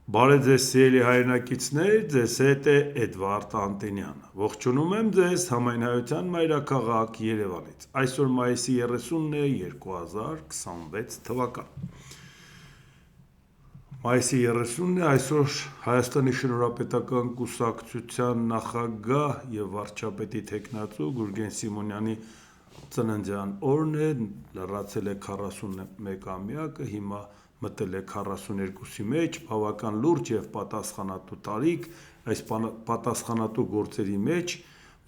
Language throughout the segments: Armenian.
Բարև ձեզ սիրելի հայրենակիցներ, ձեզ հետ է Էդվարդ Անտենյանը։ Ողջունում եմ ձեզ Համայնայության մայրաքաղաք Երևանից։ Այսօր մայիսի 30-ն է 2026 թվական։ Մայիսի 30-ն է այսօր Հայաստանի Շնորհապետական կուսակցության նախագահ եւ վարչապետի տեխնացու Գուրգեն Սիմոնյանի ծննդյան օրն է, լրացել է 41-ամյակը, հիմա մտել է 42-ի մեջ, բավական լուրջ եւ պատասխանատու տարիք, այս պատասխանատու գործերի մեջ,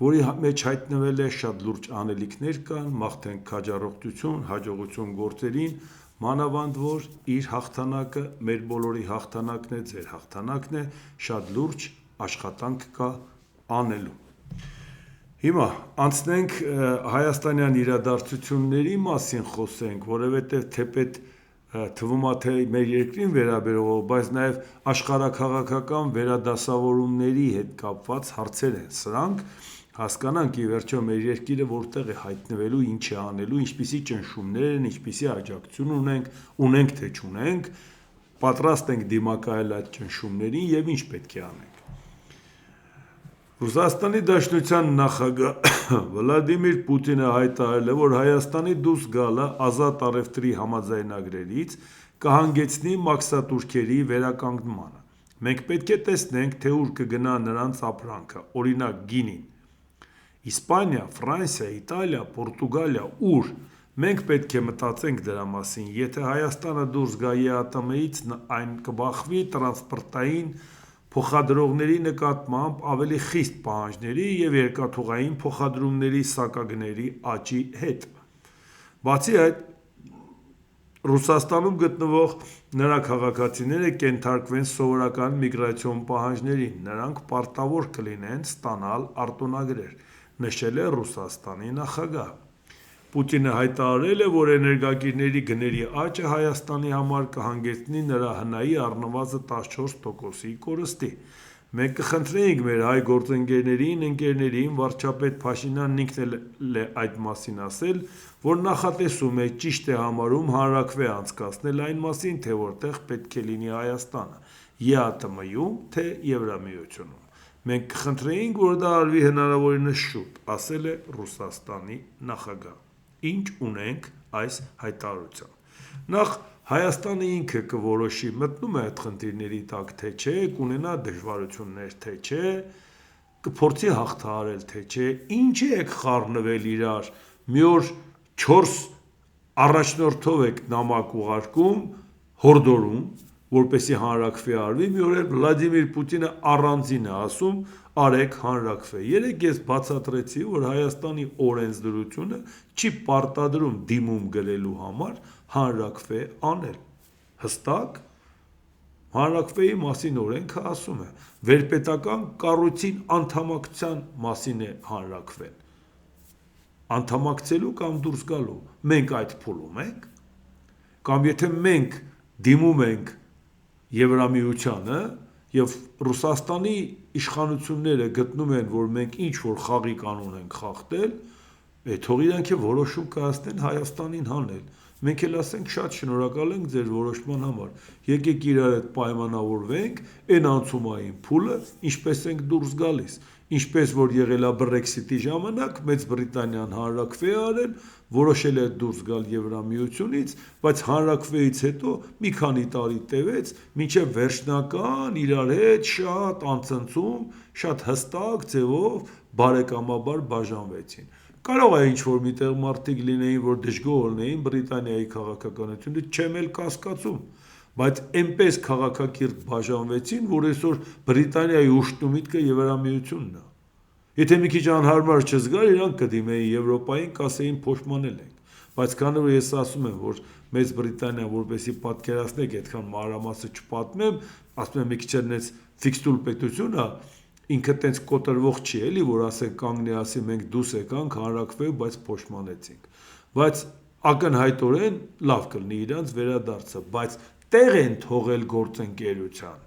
որի մեջ հայտնվել է շատ լուրջ անելիքներ կան, մաղթենք քաջառողջություն, հաջողություն գործերին, մանավանդ որ իր հաղթանակը մեր բոլորի հաղթանակն է, ձեր հաղթանակն է, շատ լուրջ աշխատանք կա անելու։ Հիմա անցնենք հայաստանյան իրադարձությունների մասին խոսենք, որովհետև թեպետ թվում է թե մեր երկրին վերաբերող, բայց նաև աշխարհաքաղաքական վերադասավորումների հետ կապված հարցեր են սրանք, հասկանանք ի վերջո մեր երկիրը որտեղ է հայտնվելու, ինչ է անելու, ինչպիսի ճնշումներ են, ինչպիսի աջակցություն ունենք թե չունենք, պատրաստ ենք դիմակայել այդ ճնշումներին եւ ինչ պետք է անենք։ Ռուսաստանի Դաշնության նախագահ Վլադիմիր Պուտինը հայտարարել է, որ Հայաստանի դուրս գալը ազատ առևտրի համաձայնագրերից կհանգեցնի մաքսատուրքերի վերականգնմանը։ Մենք պետք է տեսնենք, թե ուր կգնա նրանց ապրանքը, օրինակ գինին։ Իսպանիա, Ֆրանսիա, Իտալիա, Պորտուգալիա, ուր։ Մենք պետք է մտածենք դրա մասին, եթե Հայաստանը դուրս գա ԵԱՏՄ-ից, այն կբախվի տրանսպորտային փոխադրողների նկատմամբ ավելի խիստ պահանջների և երկաթուղային փոխադրումների սակագների աճի հետ։ Բացի այդ, Ռուսաստանում գտնվող նրա քաղաքացիները կենթարկվեն սովորական միգրացիոն պահանջներին, նրանք պարտավոր կլինեն ստանալ արտոնագրեր, նշել է Ռուսաստանի նախագահը։ Պուտինը հայտարարել է, որ էներգակիրների գների աճը Հայաստանի համար կհանգեցնի նրա հնայի առնվազն 14%-ի կորստի։ Մենք կխնդրեինք մեր հայ գործընկերներին, վարչապետ Փաշինյանն ինքն է այդ մասին ասել, որ նախատեսում է, ճիշտ է համարում հանրաքվե անցկացնել այն մասին, թե որտեղ պետք է լինի Հայաստանը՝ ԵԱՏՄ-ում, թե Եվրամիությունում։ Մենք կխնդրեինք, որ դա արվի հնարավորինս շուտ, ասել է Ռուսաստանի նախագահը։ Ինչ ունենք այս հայտարարությամբ։ Նախ Հայաստանը ինքը կորոշի մտնում է այդ խնդիրների տակ, թե չէ, կունենա դժվարություններ, թե չէ, կփորձի հաղթահարել, թե չէ, ինչի եք խառնվել իրար, մի օր 4 առաջնորդով եք նամակ ուղարկում, հորդորում, որպեսի հանրաքվե արվի, մի օր էլ Վլադիմիր Պուտինը առանձին է ասում, արեք հանրաքվե։ Երեկ ես բացատրեցի, որ Հայաստանի օրենսդրությունը չի պարտադրում դիմում գրելու համար հանրաքվե անել։ Հստակ հանրաքվեի մասին օրենքը ասում է, վերպետական կառույցին անդամակցության մասին է հանրաքվեն։ Անդամակցելու կամ դուրս գալու։ Մենք այդ փուլում ենք, կամ եթե մենք դիմում ենք Եվրամիությանը եւ Ռուսաստանի իշխանությունները գտնում են, որ մենք ինչ-որ խաղի կանոն ենք խախտել, թող իրանք որոշում կայացնեն Հայաստանին հանել։ Մենք էլ ասենք շատ շնորհակալ ենք ձեր որոշման համար։ Եկեք իրար հետ պայմանավորվենք այն անցումային փուլը, ինչպես ենք դուրս գալիս, ինչպես որ եղել է Brexit-ի ժամանակ, Մեծ Բրիտանիան հանրաքվե արել, որոշել է դուրս գալ Եվրամիությունից, բայց հանրաքվեից հետո մի քանի տարի տևեց, մինչև վերջնական իրար հետ շատ անցնցում, շատ հստակ ձևով բարեկամաբար բաժանվեցին։ Կարող է ինչ-որ միտեղ մարդիկ լինեին, որ դժգոհ լինեին Բրիտանիայի քաղաքականությունը, չեմ էլ կասկածում, բայց այնպես քաղաքակիրթ բաժանվեցին, որ այսօր Բրիտանիայի ուշտ ու միտքը Եվրամիությունն է։ Եթե մի քիչ անհարմար չզգար, իրանք կդիմեին Եվրոպային, կասեին փոշմանել ենք։ Բայց քանի որ ես ասում եմ, որ Մեծ Բրիտանիան, որպեսզի պատկերացնեք, այդքան մանրամասը չպատմեմ, ասում եմ մի քիչ այնպես ֆիքստուր պետություն է, ինքը տենց կոտրվող չի էլի, որ ասենք կանգնի ասի մենք դուս եկանք հանրաքվե, բայց փոշմանեցինք։ Բայց ակնհայտորեն լավ կլինի իրանց վերադարձը, բայց տեղ են թողել գործընկերության։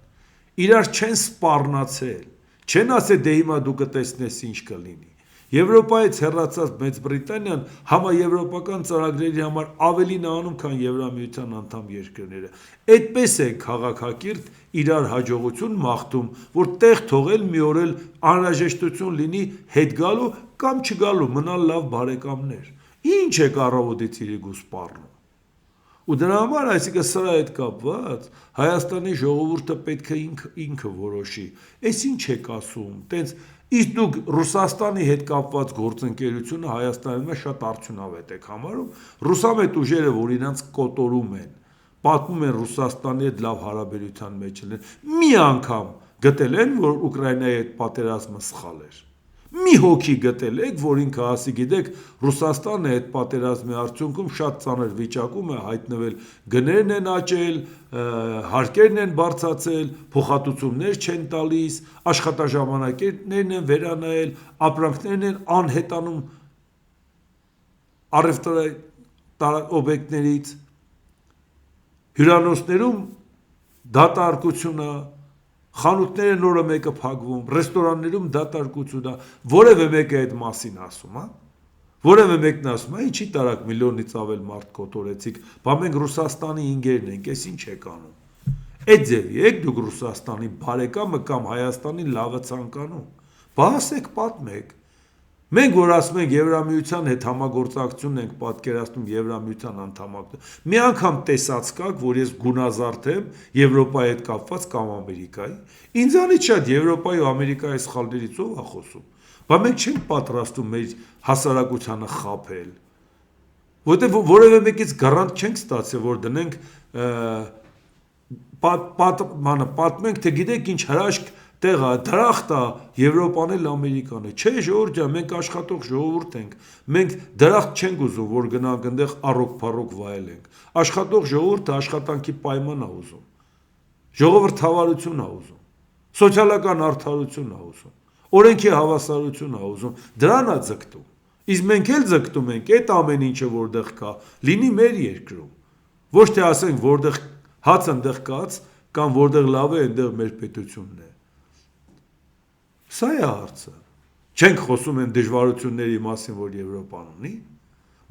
Իրար չեն սպառնացել, չեն ասել դե հիմա դու կտեսնես ինչ կլինի։ Եվրոպայից հեռացած Մեծ Բրիտանիան համաեվրոպական ծրագրերի համար ավելին է անում, քան Եվրամիության անդամ երկրները։ Այդպես է քաղաքակիրթ իրար հաջողություն մաղթում, որ տեղ թողել մի օր էլ անհրաժեշտություն լինի հետ գալու կամ չգալու, մնալ լավ բարեկամներ։ Ինչ եք առավոտից իրիկու սպառնում։ Ու դրա համար, այսինքն սրա հետ կապված, Հայաստանի ժողովուրդը պետք է ինքը որոշի։ Էս ինչ եք ասում, տենց իսկ դուք Ռուսաստանի հետ կապված գործընկերությունը Հայաստանում շատ արդյունավետ եք համարում, ռուսամետ ուժերը, որ իրանց կոտորում են, պատմում են Ռուսաստանի հետ լավ հարաբերության մեջ լինեն, մի անգամ գտել են, որ Ուկրաինայի հետ պատերազմը սխալ էր։ Մի հոգի գտել եք, որ ինքը ասի, գիտեք, Ռուսաստանը այդ պատերազմի արդյունքում շատ ծանր վիճակում է հայտնվել, գներն են աճել, հարկերն են բարձրացել, փոխհատուցումներ չեն տալիս, աշխատաժամանակներն են վերանայել, ապրանքներն են անհետանում առևտրային օբյեկտներից, հյուրանոցներում դատարկությունը, խանութները նորը մեկը փակվում, ռեստորաններում դատարկություն է, որևէ մեկը այդ մասին ասում, որևէ մեկն ասում, ինչի տարակ միլիոնից ավել մարդ կոտորեցիք, բա մենք Ռուսաստանի ինգերն ենք, էս ինչ եք անում։ Այդ ձևի եք դուք Ռուսաստանի բարեկամը կամ Հայաստանի լավը ցանկանում։ Բա ասեք, պատմեք։ Մենք որ ասում ենք Եվրամիության հետ համագործակցություն ենք պատկերացնում Եվրամիության անդամակցություն, մի անգամ տեսած կաք, որ ես գունազարդ եմ Եվրոպայի հետ կապված կամ Ամերիկայի, ինձանից շատ Եվրոպայի ու Ամերիկայի սխալներից ով է խոսում, բա մենք չենք պատրաստում մեր հասարակությանը խաբել, որտեղ որևէ մեկից գարանտ չենք ստացել, որ դնենք պատմենք, թե գիտեք ինչ հրաշք տեղա, դրախտ է, Եվրոպան էլ Ամերիկան է, չէ ժողովուրդ ջան, մենք աշխատող ժողովուրդ ենք, մենք դրախտ չենք ուզում, որ գնանք այնտեղ առոք-փառոք վայելենք, աշխատող ժողովուրդը աշխատանքի պայման է ուզում, ժողովրդավարություն է ուզում, սոցիալական արդարություն է ուզում, օրենքի հավասարություն է ուզում, դրան է ձգտում, իսկ մենք էլ ձգտում ենք այդ ամեն ինչը որտեղ կա, լինի մեր երկրում, ոչ թե ասենք որտեղ հաց այնտեղ կաց, կամ որտեղ լավ է այնտեղ մեր պետությունն է։ Սա է հարցը։ Չենք խոսում են դժվարությունների մասին, որ Եվրոպան ունի,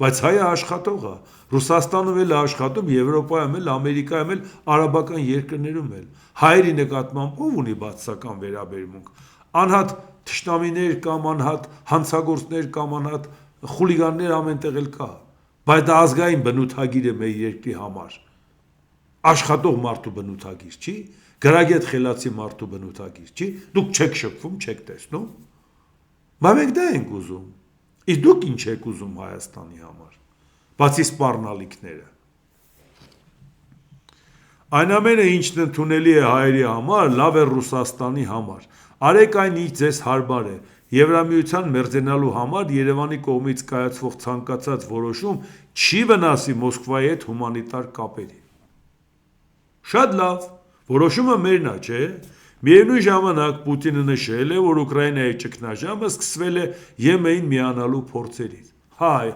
բայց հայը աշխատող է, Ռուսաստանում էլ է աշխատում, Եվրոպայում էլ, Ամերիկայում էլ, արաբական երկրներում էլ։ Հայերի նկատմամբ ով ունի բացասական վերաբերմունք։ Անհատ թշնամիներ կամ անհատ հանցագործներ կամ անհատ խուլիգաններ ամենտեղ էլ կա, բայց դա ազգային բնութագիր է մեր երկրի համար։ Աշխատող մարդու բնութագիր չի, գրագետ խելացի մարդու բնութագիր չի, դուք չեք շփվում, չեք տեսնում, բայց մենք դա ենք ուզում, իսկ դուք ինչ եք ուզում Հայաստանի համար, բացի սպառնալիքները։ Այն ամենը, ինչն ընդունելի է հայերի համար, լավ է Ռուսաստանի համար, արեք այն ինչ ձեզ հարմար է, Եվրամիության մերձենալու համար Երևանի կողմից կայացվող ցանկացած որոշում չի վնասի Մոսկվայի հետ հումանիտար կապերի։ Շատ լավ, որոշումը մերն է, չէ՞։ Միևնույն ժամանակ Պուտինը նշել է, որ Ուկրաինայի ճգնաժամը սկսվել է Եմենին միանալու փորձերից։ Հայ,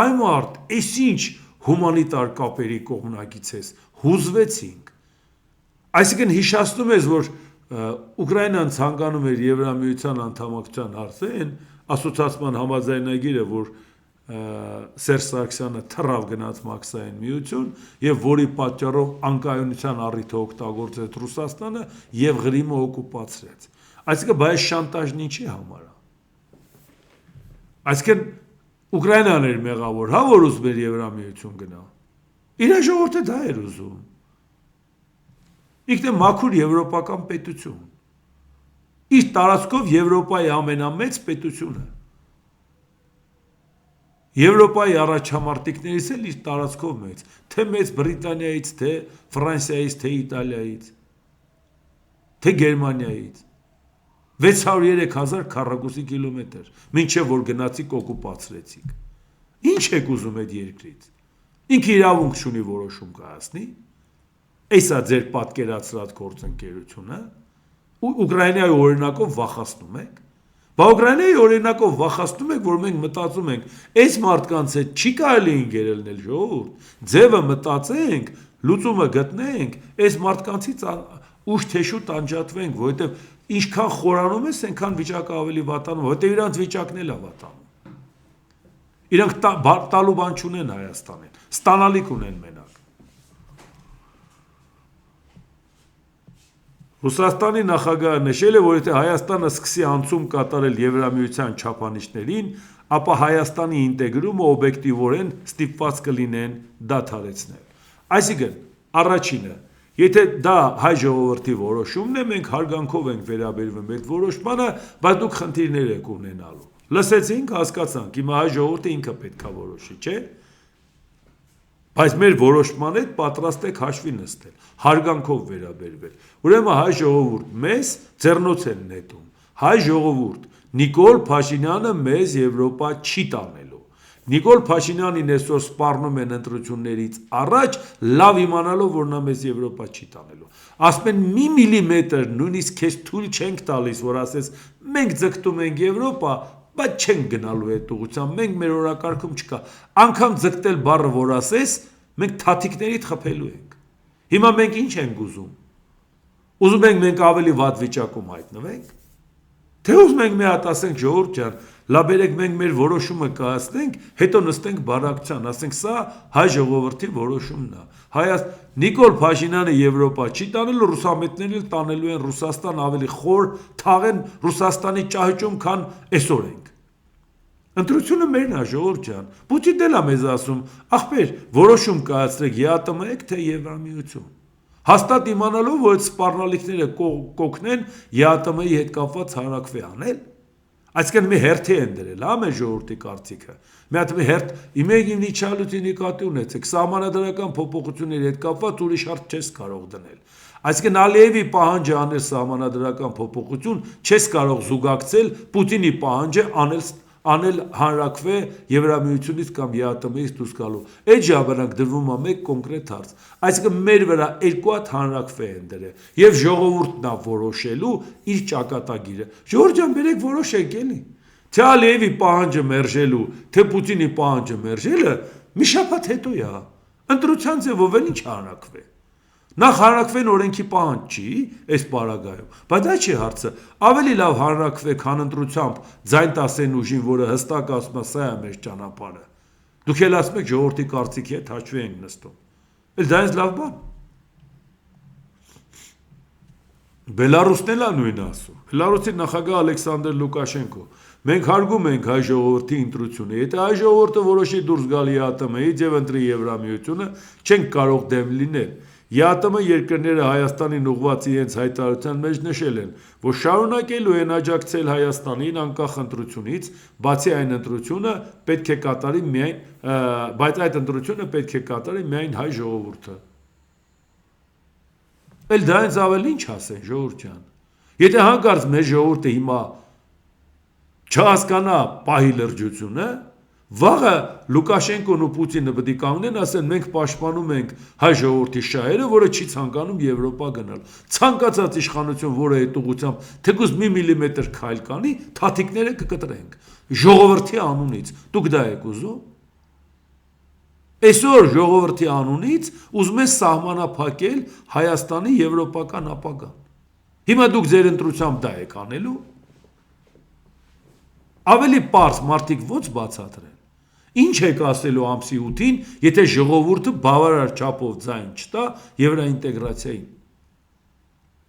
այն մարդ, էս ինչ հումանիտար կապերի կողմնակից ես, հուզվեցինք։ Այսինքն հիշացնում ես, որ Ուկրաինան ցանկանում էր Եվրամիության անդամակցության հարցին, ասոցիացիան համաձայնագիրը, որ Սերժ Սարգսյանը թռավ գնաց մաքսային միություն եւ որի պատճառով անկայունության առիթը օգտագործեց Ռուսաստանը եւ Ղրիմը օկուպացրեց։ Այսինքն բայց շանտաժն ինչի համար է։ Այսինքն Ուկրաինան էր մեղավոր, հա, որ ուզում էր Եվրամիություն գնա։ Իր ժողովուրդը դա էր ուզում։ Իհարկե մաքուր եվրոպական պետություն։ Իր տարածքով Եվրոպայի ամենամեծ պետությունը։ Եվրոպայի առաջամարտիկներից էլ իր տարածքով մեծ, թե Մեծ Բրիտանիայից, թե Ֆրանսիայից, թե Իտալիայից, թե Գերմանիայից, 603,000 քառակուսի կիլոմետր, մինչև որ գնացիք օկուպացրեցիք։ Ինչ եք ուզում այդ երկրից։ Ինքը իրավունք չունի որոշում կայացնի։ Էսա ձեր պատկերացրած գործընկերությունը, Ուկրաինայի օրինակով վախացնում եք։ Բա Ուկրաինայի օրինակով վախացնում եք, որ մենք մտածում ենք, այս մարդկանց հետ չի կարելի ինգերելնել ժողովուրդ, ձևը մտածենք, լուծումը գտնենք, այս մարդկանցից ուշ թե շուտ անջատվենք, որովհետև ինչքան խորանում ես, այնքան վիճակը ավելի վատանում, որովհետև իրանց վիճակն էլ է վատանում։ Իրանք տալու բան չունեն Հայաստանին, ստանալիք ունեն մենակ։ Ռուսաստանի նախագահը նշել է, որ եթե Հայաստանը սկսի անցում կատարել Եվրամիության չափանիշներին, ապա Հայաստանի ինտեգրումը օբյեկտիվորեն ստիպված կլինեն դադարեցնել։ Այսինքն, առաջինը, եթե դա հայ ժողովրդի որոշումն է, մենք հարգանքով ենք վերաբերվում այդ որոշմանը, բայց դուք խնդիրներ եք ունենալու։ Լսեցինք, հասկացանք, հիմա հայ ժողովուրդը ինքը պետք է որոշի, չէ՞։ Բայց մեր որոշման հետ պատրաստ եք հաշվի նստել, հարգանքով վերաբերվել։ Ուրեմն հայ ժողովուրդ մեզ ձեռնոց են նետում։ Հայ ժողովուրդ, Նիկոլ Փաշինյանը մեզ Եվրոպա չի տանելու։ Նիկոլ Փաշինյանին այսօր սպառնում են ընտրություններից առաջ, լավ իմանալով, որ նա մեզ Եվրոպա չի տանելու։ Ասում են մի միլիմետր, նույնիսկ քեզ թույլ չենք տալիս, որ ասես մենք ձգտում ենք Եվրոպա, բայց չենք գնալու այդ ուղղությամբ, մենք մեր օրակարգում չկա։ Անգամ ձգտել բառը որ ասես, մենք թաթիկներիդ խփելու ենք։ Հիմա մենք ինչ ենք ուզում։ Ուզում ենք մենք ավելի վատ վիճակում հայտնվենք։ Թե ուզում ենք մի հատ ասենք ժողովուրդ ջան, լա բերեք մենք մեր որոշումը կայացնենք, հետո նստենք բանակցության, ասենք սա հայ ժողովրդի որոշումն է։ Նիկոլ Փաշինյանը Եվրոպա չի տանելու, ռուսամետներն էլ տանելու են Ռուսաստան ավելի խոր թաղեն Ռուսաստանի ճահճում, քան այսօր ենք։ Ընտրությունը մերն է ժողովուրդ ջան։ Պուտինն էլ է մեզ ասում, ախպեր, որոշում կայացրեք, ԵԱՏՄ եք թե Եվրամիություն։ Հաստատ իմանալով, որ այդ սպառնալիքները կօգնեն ԵԱՏՄ-ի հետ կապված հանրակրվե անել։ Այսինքն մի հերթի են դրել, հա մեր ժողովրդի կարծիքը։ Մի հատ հերթ, իմեգին իջալուտի նկատի ունեցեք, սահմանադրական փոփոխությունների հետ կապված ուրիշ հարց չես կարող դնել։ Այսինքն Ալիևի պահանջը անել սահմանադրական փոփոխություն, չես կարող զուգակցել Պուտինի պահանջը անել հանրակրվե Եվրամիությունից կամ ԵԱՏՄ-ից դուրս գալու։ Այդ ժամանակ դրվում է մեկ կոնկրետ հարց։ Այսինքն մեր վրա երկու հատ հանրակրվե են դրել եւ ժողովուրդն է որոշելու իր ճակատագիրը։ Ժողովուրդ ջան, բերեք որոշեք էլի։ Թե Ալիևի պահանջը մերժելու, թե Պուտինի պահանջը մերժելը մի շաբաթ հետո է։ Ընտրության ձևով էլ ինչ հանրակրվե։ Նախ հանրակրվեն օրենքի պահանջ չի, այս պարագայում, բայց դա չի հարցը, ավելի լավ հանրակրվե, քան ընտրությամբ ձայն տասեն ուժին, որը հստակ ասում է, սա է մեր ճանապարհը։ Դուք էլ ասում եք ժողովրդի կարծիքի հետ հաշվի ենք նստում։ Էլ դա ինձ լավ բան։ Բելարուսն էլ է նույնը ասում։ Բելարուսի նախագահ Ալեքսանդր Լուկաշենկո։ Մենք հարգում ենք հայ ժողովրդի ընտրությունը։ Եթե հայ ժողովուրդը որոշի դուրս գալ ԵԱՏՄ-ից եւ ընտրի Եվրամիությունը, չենք կարող դեմ լինել։ ԵԱՏՄ երկրները Հայաստանին ուղղված իրենց հայտարարության մեջ նշել են, որ շարունակելու են աջակցել Հայաստանին անկախ ընտրությունից, բացի այն ընտրությունը պետք է կատարի միայն, բայց այդ ընտրությունը պետք է կատարի միայն հայ ժողովուրդը։ Էլ դրանից ավելի ինչ ասեն, ժողովուրդ ջան։ Եթե հանկարծ մեր ժողովուրդը հիմա չհասկանա պահի լրջությունը, վաղը Լուկաշենկոն ու Պուտինը պետք է կանգնեն, ասեն մենք պաշտպանում ենք հայ ժողովրդի շահերը, որը չի ցանկանում Եվրոպա գնալ։ Ցանկացած իշխանություն, որը այդ ուղղությամբ թեկուզ մի միլիմետր քայլ կանի, թաթիկները կկտրենք։ Ժողովրդի անունից։ Դուք դա եք ուզում։ Այսօր ժողովրդի անունից ուզում են սահմանափակել Հայաստանի եվրոպական ապագան։ Հիմա դուք ձեր ընտրությամբ դա եք անելու։ Ավելի պարզ մարդիկ ոնց բացատրեն։ Ինչ եք ասելու ամսի 8-ին, եթե ժողովուրդը բավարար չափով ձայն չտա եվրոինտեգրացիային։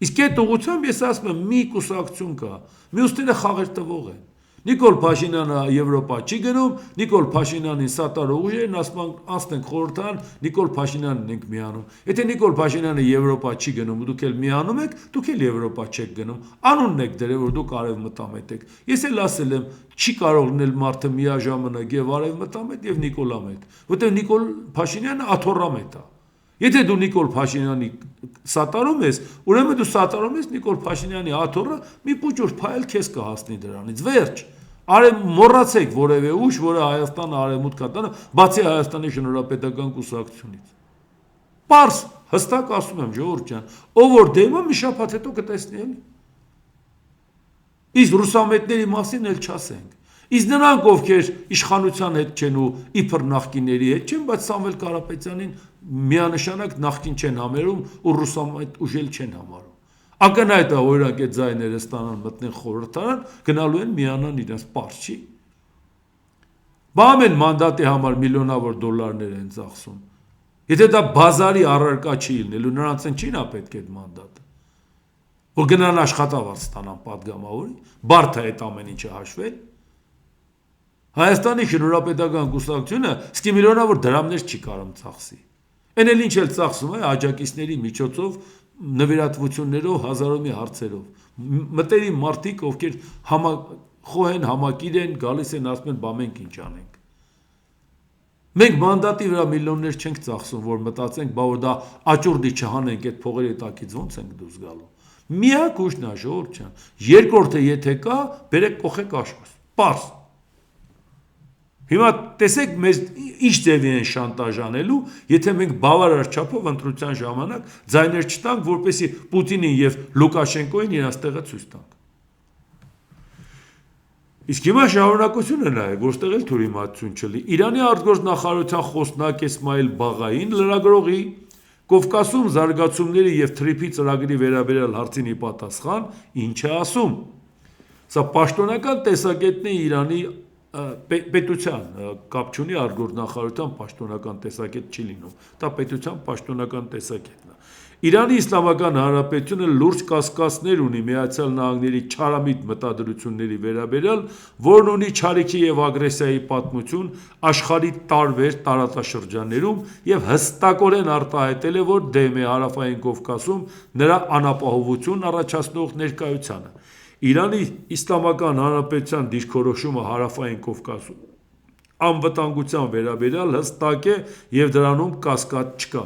Իսկ այդ ուղղությամբ ես ասում եմ մի կուսակցություն կա, մյուսները խաղեր տվող են։ Նիկոլ Փաշինյանը Եվրոպա չի գնում, Նիկոլ Փաշինյանին սատարող ուժերն ասում են անցնենք խորհրդան, Նիկոլ Փաշինյանն ենք միանում։ Եթե Նիկոլ Փաշինյանը Եվրոպա չի գնում, դուք էլ միանում եք, դուք էլ Եվրոպա չեք գնում։ Անունն եք դրել, որ դուք արևմտամետ եք։ Ես էլ ասել եմ, չի կարող լինել մարդը միաժամանակ եւ արևմտամետ եւ Նիկոլամետ, որտեղ Նիկոլ Փաշինյանը աթոռամետ է։ Եթե դու Նիկոլ Փաշինյանի սատարում ես, ուրեմն դու սատարում ես Նիկոլ Փաշինյանի աթոռը, մի փոճուր փայլ քեզ կհասնի դրանից։ Վերջ։ Մոռացեք որևէ ուժ, որը Հայաստանը արևմուտք կտանը, բացի Հայաստանի շնորհապետական կուսակցությունից։ Պարզ, հստակ ասում եմ, ժողովուրդ ջան, ով որ դեմը մի շաբաթ հետո կտեսնի էլի։ Իսկ ռուսամետների մասին էլ չասենք։ Իսկ նրանք, ովքեր իշխանության հետ չեն ու իբր նախկինների հետ չեն, բայց Սամվել Կարապետյանին միանշանակ նախկին չեն համարում ու ռուսամետ ուժել չեն համարում։ Ակնհայտ է, որ իրանք այդ ձայները ստանան, մտնեն խորհրդարան, գնալու են միանան իրենց պարզ չի։ Բամ են մանդատի համար միլիոնավոր դոլարներ են ծախսում։ Եթե դա բազարի առարկա չի լինելու, նրանց են չի նա պետք է այդ մանդատը։ Որ գնան աշխատավարձ ստանան պատգամավորի, բարդ է այդ ամեն ինչը հաշվել։ Հայաստանի շնորհապետական կուսակցությունը սկի միլիոնավոր դրամներ չի կարող ծախսի։ Այն էլ ինչ էլ ծախսում է աջակիցների միջոցով, նվիրատվություններով, հազարոմի հարցերով։ Մտերիմ մարդիկ, ովքեր խոհ են, համակիր են, գալիս են, ասում են, բա մենք ինչ անենք։ Մենք մանդատի վրա միլիոններ չենք ծախսում, որ մտածենք, բա որ դա աճուրդի չհանենք, այդ փողերի տակից ոնց ենք դուրս գալու։ Միակ ուժն է, ժողովուրդ ջան։ Երկրորդը եթե կա, բերեք կողեք աշխուժ։ Պարզ։ Հիմա տեսեք մեզ ինչ ձևի են շանտաժանելու, եթե մենք բավարար չափով ընտրության ժամանակ ձայներ չտանք, որպեսզի Պուտինին եւ Լուկաշենկոին իրենց տեղը ցույց տանք։ Իսկ հիմա շարունակությունը նա է, որտեղ էլ թյուրիմացություն չլի։ Իրանի արտգործնախարարության խոսնակ Էսմայիլ Բաղային լրագրողի Կովկասում զարգացումների եւ թրիփի ծրագրի վերաբերյալ հարցին ի պատասխան ինչ է ասում։ Սա պաշտոնական տեսակետն է Իրանի պետության կապ չունի արտգործնախարարության պաշտոնական տեսակետ չի լինում։ Դա պետության պաշտոնական տեսակետն է։ Իրանի Իսլամական Հանրապետությունը լուրջ կասկածներ ունի Միացյալ Նահանգների չարամիտ մտադրությունների վերաբերյալ, որն ունի չարիքի եւ ագրեսիայի պատմություն աշխարհի տարբեր տարածաշրջաններում եւ հստակորեն արտահայտել է, որ դեմ է Հարավային Կովկասում նրա անապահովություն առաջացնող ներկայությանը։ Իրանի Իսլամական Հանրապետության դիրքորոշումը Հարավային Կովկասում անվտանգության վերաբերյալ հստակ է եւ դրանում կասկած չկա։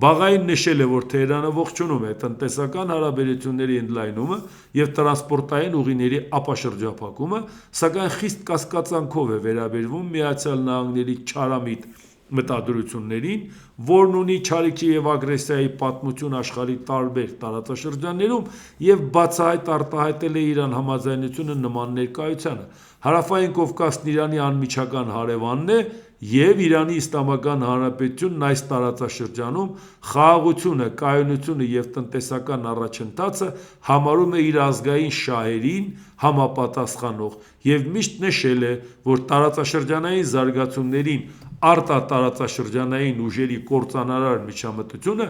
Բաղային նշել է, որ Թեհրանը ողջունում է տնտեսական հարաբերությունների ընդլայնումը եւ տրանսպորտային ուղիների ապաշրջափակումը, սակայն խիստ կասկածանքով է վերաբերվում Միացյալ Նահանգների չարամիտ մտադրություններին, որն ունի չարիքի եւ ագրեսիայի պատմություն աշխարհի տարբեր տարածաշրջաններում եւ բացահայտ արտահայտել է Իրան համաձայնությունը նման ներկայությանը։ Հարավային Կովկասն Իրանի անմիջական հարևանն է եւ Իրանի Իսլամական Հանրապետությունն այս տարածաշրջանում խաղաղությունը, կայունությունը եւ տնտեսական առաջընթացը համարում է իր ազգային շահերին համապատասխանող եւ միշտ նշել է, որ տարածաշրջանային զարգացումներին արտատարածաշրջանային ուժերի կործանարար միջամտությունը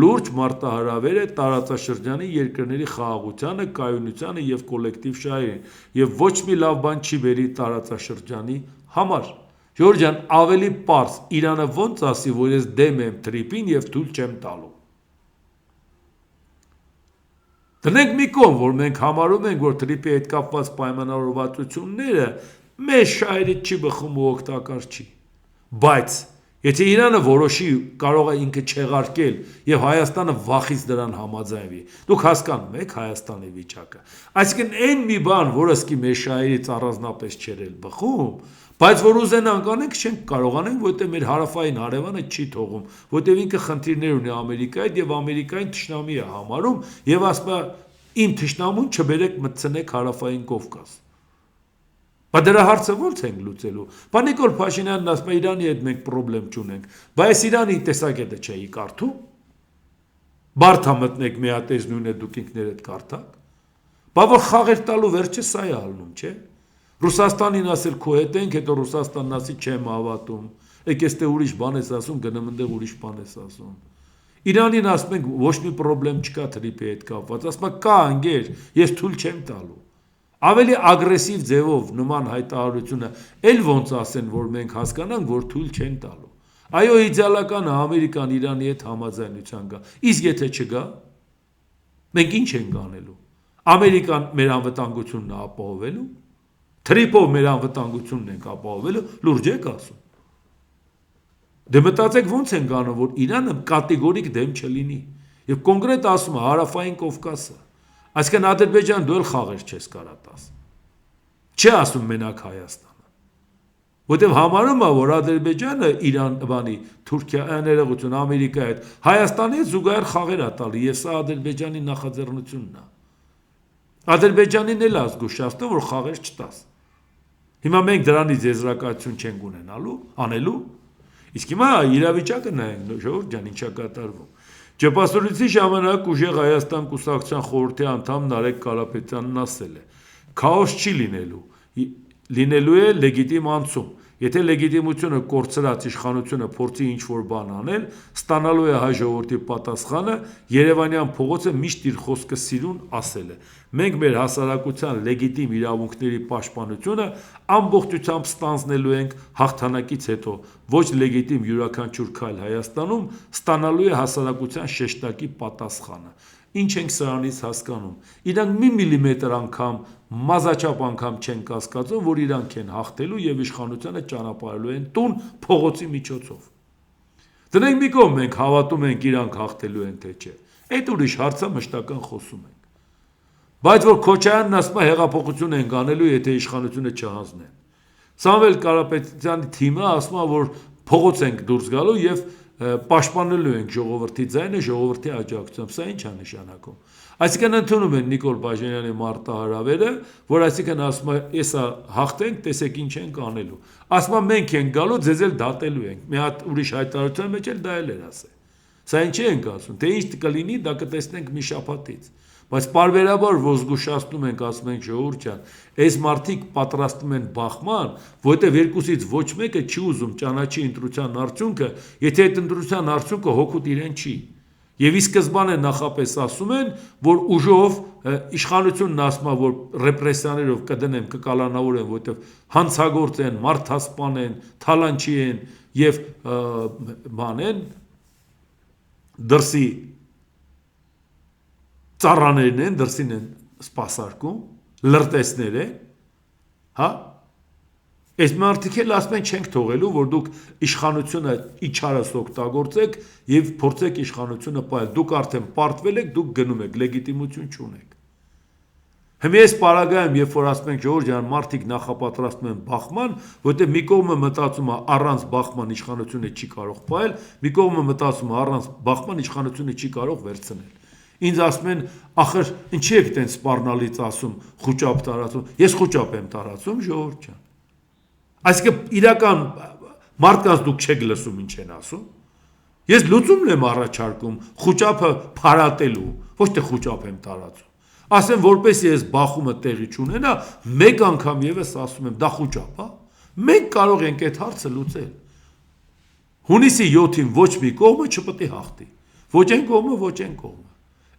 լուրջ մարտահրավեր է տարածաշրջանի երկրների խաղաղությանը, կայունությանը եւ կոլեկտիվ շահերին եւ ոչ մի լավ բան չի բերի տարածաշրջանի համար։ Ժողովուրդ ջան, ավելի պարզ Իրանը ոնց ասի, որ ես դեմ եմ թրիփին եւ թույլ չեմ տալու։ Դնենք մի կողմ, որ մենք համարում ենք, որ թրիփի հետ կապված պայմանավորվածությունները մեծ շահերից չի բխում ու օգտակար չի։ Բայց եթե Իրանը որոշի կարող է ինքը չեղարկել եւ Հայաստանը վախից դրան համաձայնվի, դուք հասկանում եք Հայաստանի վիճակը։ Այսինքն այն մի բան, որը սկի մեր շահերից առանձնապես չէր էլ բխում, բայց որ ուզենանք անենք չենք կարողանենք, որտեղ մեր հարավային հարևանը չի թողում, որտեղ ինքը խնդիրներ ունի Ամերիկայից եւ Ամերիկային թշնամի է համարում եւ ասում է իմ թշնամուն չբերեք մտցնեք Հարավային Կովկաս։ Բայց դրա հարցը ո՞նց ենք լուծելու։ Բա Նիկոլ Փաշինյանն ասում է Իրանի հետ մենք խնդրեմ չունենք, բայց Իրանի տեսակետը չէի կարդում։ Բարթա մտնեք մի հատ էս նույնը դուք ինքներդ կարդաք։ Բա որ խաղեր տալու վերջը սա է ալնում, չէ։ Ռուսաստանին ասել քո հետ ենք, հետո Ռուսաստանն ասի չեմ հավատում։ Եք էստե ուրիշ բան ես ասում, գնամ ընդեղ ուրիշ բան ես ասում։ Իրանին ասում ենք ոչ մի խնդրեմ չկա թրիփի հետ կապված, ասում է կա անգեր, ես թույլ չեմ տալու։ Ավելի ագրեսիվ ձևով նման հայտարարությունը էլ ոնց ասեն, որ մենք հասկանանք, որ թույլ չեն տալու։ Այո, իդեալականը Ամերիկան Իրանի հետ համաձայնության գա։ Իսկ եթե չգա, մենք ինչ ենք անելու։ Ամերիկան մեր անվտանգությունն է ապահովելու, թրիփով մեր անվտանգությունն ենք ապահովելու, լուրջ եք ասում։ Դե մտածեք ոնց են անում, որ Իրանը կատեգորիկ դեմ չլինի։ Եվ կոնկրետ ասում է Հարավային Կովկասը։ Այսինքն Ադրբեջան դու էլ խաղեր չես կարա տաս։ Չի ասում մենակ Հայաստանը։ Որտեւ համարում է, որ Ադրբեջանը Իրան բանի Թուրքիա ներողություն Ամերիկայի հետ Հայաստանի հետ զուգահեռ խաղեր է տալի, եւ սա Ադրբեջանի նախաձեռնությունն է։ Ադրբեջանին էլ ազգուշացնում, որ խաղեր չտաս։ Հիմա մենք դրանից եզրակացություն չենք ունենալու, անելու։ Իսկ հիմա իրավիճակը նայենք, ժողովուրդ ջան, ինչա կատարվում։ Ճեպասորույցի ժամանակ ուժեղ Հայաստան կուսակցության խորհրդի անդամ Նարեկ Կարապետյանն ասել է. «Քաոս չի լինելու է լեգիտիմ անցում, եթե լեգիտիմությունը կորցրած իշխանությունը փորձի ինչ-որ բան անել, ստանալու է հայ ժողովրդի պատասխանը, Երևանյան փողոցը միշտ իր խոսքը սիրուն ասել է. մենք մեր հասարակության լեգիտիմ իրավունքների պաշտպանությունը ամբողջությամբ ստանձնելու ենք հաղթանակից հետո, ոչ լեգիտիմ յուրաքանչյուր քայլ Հայաստանում ստանալու է հասարակության շեշտակի պատասխանը։ Ինչ ենք սրանից հասկանում։ Իրանք մի միլիմետր անգամ, մազաչափ անգամ չեն կասկածում, որ իրանք են հաղթելու եւ իշխանությունը ճանապարհելու են տուն փողոցի միջոցով։ Դրանք մի կողմ մենք հավատում ենք իրանք հաղթելու են թե չէ։ Այդ ուրիշ հարց է, մշտական խոսում ենք։ Բայց որ Քոչարյանն ասում է հեղափոխություն են անելու, եթե իշխանությունը չհանձնեն։ Սամվել Կարապետյանի թիմը ասում է, որ փողոց ենք դուրս գալու եւ պաշտպանելու ենք ժողովրդի ձայնը ժողովրդի աջակցությամբ, սա ինչ է նշանակում։ Այսինքն ընդունում են Նիկոլ Բաժանյանի մարտահրավերը, որ այսինքն ասում է, «Էսա հաղթենք, տեսեք ինչ ենք անելու»։ Ասում է, «Մենք ենք գալու, ձեզ էլ դատելու ենք»։ Մի հատ ուրիշ հայտարարության մեջ էլ դա էլ էր ասել։ Սա ինչի ենք ասում, թե ինչ կլինի, դա կտեսնենք մի շաբաթից։ Բայց պարբերաբար ոսգուշացնում ենք, ասում ենք ժողովուրդ ջան, այս մարդիկ պատրաստվում են բախման, որտեղ երկուսից ոչ մեկը չի ուզում ճանաչի ընտրության արդյունքը, եթե այդ ընտրության արդյունքը հոգուտ իրեն չի։ Եվ ի սկզբանե նախապես ասում են, որ ուժով իշխանությունն ասում է, որ ռեպրեսիաներով կդնեն, կկալանավորեն, որտեղ հանցագործ են, մարդասպան են, թալանչի են եւ բան են, դրսի ծառաներն են, դրսին են սպասարկում, լրտեսներ են, հա։ Այս մարդիկ էլ ասում են չենք թողելու, որ դուք իշխանությունը իջարս օգտագործեք եւ փորձեք իշխանությունը պահել։ Դուք արդեն պարտվել եք, դուք գնում եք, լեգիտիմություն չունեք։ Հիմա այս պարագայում, երբ որ ասում ենք ժողովուրդ ջան, մարդիկ նախապատրաստում են բախման, որտեղ մի կողմը մտածում է առանց բախման իշխանությունը չի կարող պահել, մի կողմը մտածում է առանց բախման իշխանությունը չի կարող վերցնել։ Ինձ ասում են, ախր ինչի եք տենց սպառնալից ասում, խուճապ տարածում։ Ես խուճապ եմ տարածում, ժողովուրդ ջան։ Այսինքն իրական մարդկանց դուք չեք լսում ինչ են ասում։ Ես լուծումն եմ առաջարկում խուճապը փարատելու, ոչ թե խուճապ եմ տարածում։ Ասեմ, որպես ես բախումը տեղի չունենա, մեկ անգամ եւս ասում եմ, դա խուճապ է։ Մենք կարող ենք այդ հարցը լուծել։ Հունիսի 7-ին ոչ մի կողմը չպետք է հաղթի։ Ոչ այն կողմը, ոչ այն կողմը։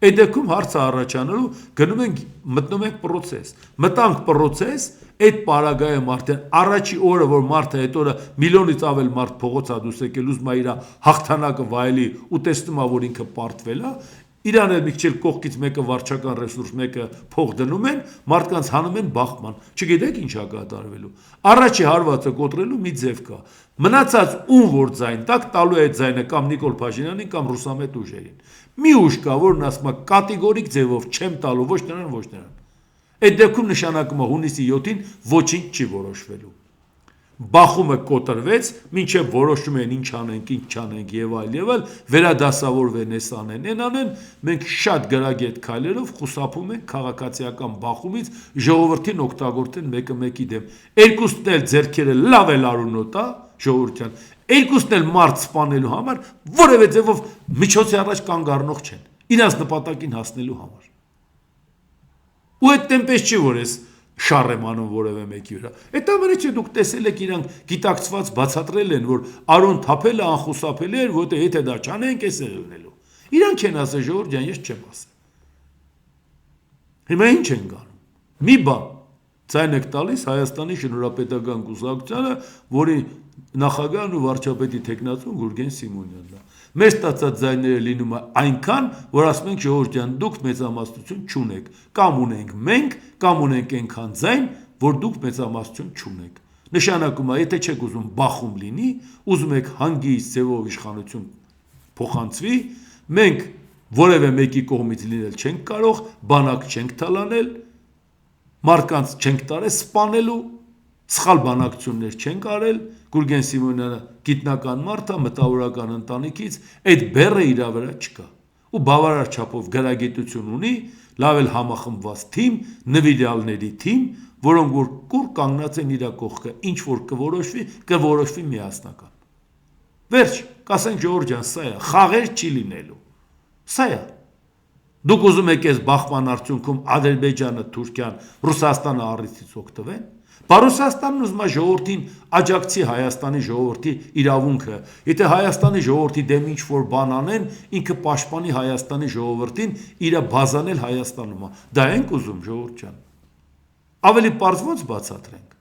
Այդ դեպքում հարցը առաջանալու գնում ենք մտնում ենք process։ Մտանք process, այդ պարագայում արդեն առաջի օրը, որ մարդը այդ օրը միլիոնից ավել մարդ փողոցա դուրս եկել, ուզում է իր հաղթանակը վայելի ու տեսնում է, որ ինքը պարտվել է, իրան էլ մի քիչ կողքից մեկը վարչական ռեսուրս, մեկը փող դնում են, մարդկանց հանում են բախման։ Չգիտեք ինչ է կատարվելու։ Առաջի հարվածը կոտրելու մի ձև կա։ Մնացած ում որ ձայն տակ տալու է ձայնը կամ Նիկոլ Փաշինյանին կամ Ռուսամետ ուժերին։ Մի ուժ կա, որն ասում է կատեգորիկ ձևով չեմ տալու ոչ նրան, ոչ նրան։ Այդ դեպքում նշանակում է հունիսի 7-ին ոչինչ չի որոշվելու։ Բախումը կոտրվեց, մինչև որոշում են ինչ անենք, ինչ չանենք եւ այլ, վերադասավորվեն, էս անեն, այն անեն, մենք շատ գրագետ քայլերով խուսափում ենք քաղաքացիական բախումից, ժողովրդին օգտագործեն մեկը մեկի դեմ։ Երկուսն էլ ձերքերը լավ էլ արունոտ է, ժողովրդյան, երկուսն էլ մարդ սպանելու համար որևէ ձևով միջոցի առաջ կանգ առնող չեն, իրենց նպատակին հասնելու համար։ Ու այդ տեմպես չի, որ ես շար եմ անում որևէ մեկի վրա։ Այդ ամենը չէ, դուք տեսել եք իրանք գիտակցված բացատրել են, որ Արոն Թափելը անխուսափելի էր, որտեղ եթե դա չանենք, էս է լինելու։ Իրանք են ասել, ժողովուրդ ջան, ես չեմ ասել։ Հիմա ինչ են գանում։ Մի բան ձայն եք տալիս Հայաստանի շնորհապետական կուսակցությանը, որի նախագահն ու վարչապետի տեխնացուն Գուրգեն Սիմոնյանն է։ Մեր ստացած ձայները լինում է այնքան, որ ասում ենք ժողովուրդ ջան, դուք մեծամասնություն չունեք, կամ ունենք մենք, կամ ունենք այնքան ձայն, որ դուք մեծամասնություն չունեք։ Նշանակում է, եթե չեք ուզում բախում լինի, ուզում եք հանգիստ ձևով իշխանություն փոխանցվի, մենք որևէ մեկի կողմից լինել չենք կարող, բանակ չենք թալանել, մարդկանց չենք տարել սպանելու, սխալ բանակցություններ չենք արել, Գուրգեն Սիմոնյանը գիտնական մարդ է, մտավորական ընտանիքից, այդ բեռը իր վրա չկա։ Ու բավարար չափով գրագիտություն ունի, լավ էլ համախմբված թիմ, նվիրյալների թիմ, որոնք որ կուր կանգնած են իր կողքը, ինչ որ կորոշվի միասնական։ Վերջ, կասենք ժողովուրդ ջան, սա է, խաղեր չի լինելու։ Սա է։ Դուք ուզում եք այս բախման արդյունքում Ադրբեջանը, Թուրքիան, Ռուսաստանը առիթից օգտվեն։ Բա Ռուսաստանն ուզում է ժողովրդին աջակցի Հայաստանի ժողովրդի իրավունքը։ Եթե Հայաստանի ժողովրդի դեմ ինչ-որ բան անեն, ինքը պաշտպանի Հայաստանի ժողովրդին, իր բազանել Հայաստանում։ Դա ենք ուզում, ժողովուրդ ջան։ Ավելի պարզ ոնց բացատրենք։